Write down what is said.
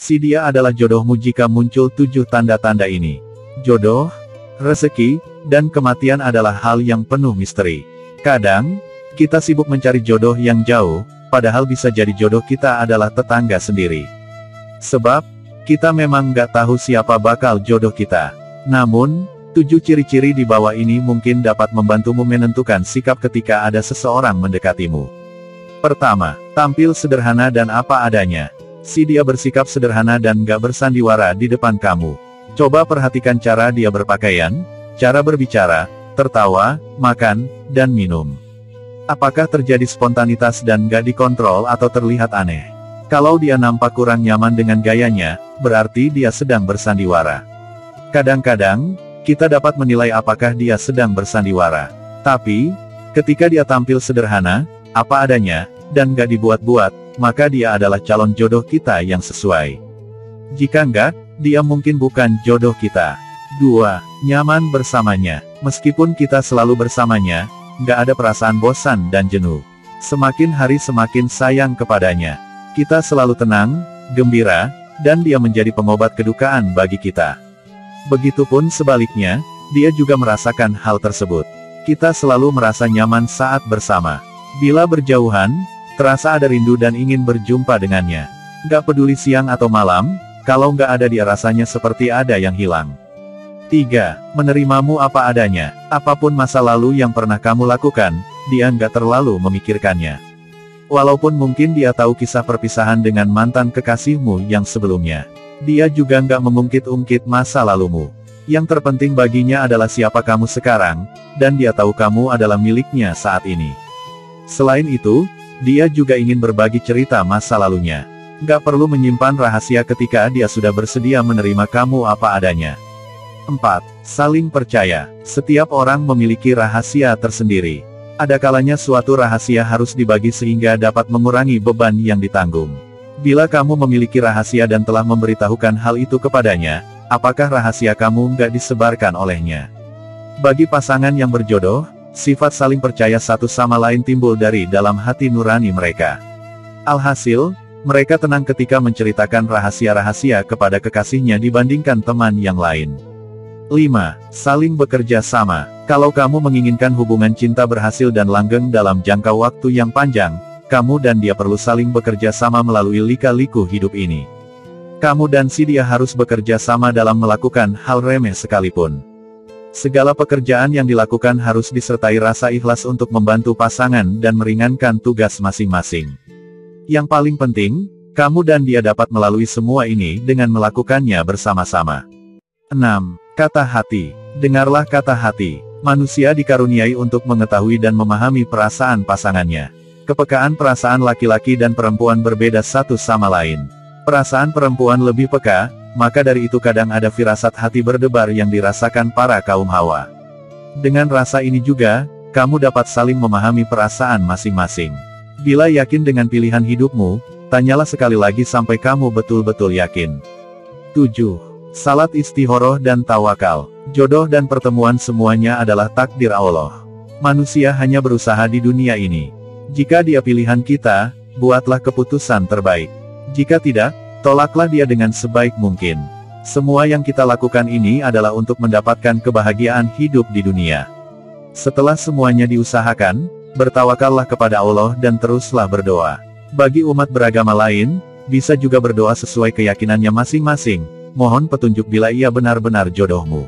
Si dia adalah jodohmu jika muncul 7 tanda-tanda ini. Jodoh, rezeki, dan kematian adalah hal yang penuh misteri. Kadang, kita sibuk mencari jodoh yang jauh, padahal bisa jadi jodoh kita adalah tetangga sendiri. Sebab, kita memang nggak tahu siapa bakal jodoh kita. Namun, 7 ciri-ciri di bawah ini mungkin dapat membantumu menentukan sikap ketika ada seseorang mendekatimu. Pertama, tampil sederhana dan apa adanya. Si dia bersikap sederhana dan gak bersandiwara di depan kamu. Coba perhatikan cara dia berpakaian, cara berbicara, tertawa, makan, dan minum. Apakah terjadi spontanitas dan gak dikontrol atau terlihat aneh? Kalau dia nampak kurang nyaman dengan gayanya, berarti dia sedang bersandiwara. Kadang-kadang, kita dapat menilai apakah dia sedang bersandiwara. Tapi, ketika dia tampil sederhana, apa adanya, dan gak dibuat-buat, maka dia adalah calon jodoh kita yang sesuai. Jika enggak, dia mungkin bukan jodoh kita. 2. Nyaman bersamanya. Meskipun kita selalu bersamanya, nggak ada perasaan bosan dan jenuh. Semakin hari semakin sayang kepadanya. Kita selalu tenang, gembira, dan dia menjadi pengobat kedukaan bagi kita. Begitupun sebaliknya, dia juga merasakan hal tersebut. Kita selalu merasa nyaman saat bersama. Bila berjauhan, terasa ada rindu dan ingin berjumpa dengannya. Nggak peduli siang atau malam, kalau nggak ada dia rasanya seperti ada yang hilang. 3. Menerimamu apa adanya. Apapun masa lalu yang pernah kamu lakukan, dia nggak terlalu memikirkannya. Walaupun mungkin dia tahu kisah perpisahan dengan mantan kekasihmu yang sebelumnya. Dia juga nggak mengungkit-ungkit masa lalumu. Yang terpenting baginya adalah siapa kamu sekarang, dan dia tahu kamu adalah miliknya saat ini. Selain itu, dia juga ingin berbagi cerita masa lalunya. Nggak perlu menyimpan rahasia ketika dia sudah bersedia menerima kamu apa adanya. 4. Saling percaya. Setiap orang memiliki rahasia tersendiri. Ada kalanya suatu rahasia harus dibagi sehingga dapat mengurangi beban yang ditanggung. Bila kamu memiliki rahasia dan telah memberitahukan hal itu kepadanya, apakah rahasia kamu nggak disebarkan olehnya? Bagi pasangan yang berjodoh, sifat saling percaya satu sama lain timbul dari dalam hati nurani mereka. Alhasil, mereka tenang ketika menceritakan rahasia-rahasia kepada kekasihnya dibandingkan teman yang lain. 5. Saling bekerja sama. Kalau kamu menginginkan hubungan cinta berhasil dan langgeng dalam jangka waktu yang panjang, kamu dan dia perlu saling bekerja sama melalui lika-liku hidup ini. Kamu dan si dia harus bekerja sama dalam melakukan hal remeh sekalipun. Segala pekerjaan yang dilakukan harus disertai rasa ikhlas untuk membantu pasangan dan meringankan tugas masing-masing. Yang paling penting, kamu dan dia dapat melalui semua ini dengan melakukannya bersama-sama. 6. Kata hati. Dengarlah kata hati. Manusia dikaruniai untuk mengetahui dan memahami perasaan pasangannya. Kepekaan perasaan laki-laki dan perempuan berbeda satu sama lain. Perasaan perempuan lebih peka, maka dari itu kadang ada firasat hati berdebar yang dirasakan para kaum Hawa. Dengan rasa ini juga, kamu dapat saling memahami perasaan masing-masing. Bila yakin dengan pilihan hidupmu, tanyalah sekali lagi sampai kamu betul-betul yakin. 7. Salat istikharah dan tawakal. Jodoh dan pertemuan semuanya adalah takdir Allah. Manusia hanya berusaha di dunia ini. Jika dia pilihan kita, buatlah keputusan terbaik. Jika tidak, tolaklah dia dengan sebaik mungkin. Semua yang kita lakukan ini adalah untuk mendapatkan kebahagiaan hidup di dunia. Setelah semuanya diusahakan, bertawakallah kepada Allah dan teruslah berdoa. Bagi umat beragama lain, bisa juga berdoa sesuai keyakinannya masing-masing. Mohon petunjuk bila ia benar-benar jodohmu.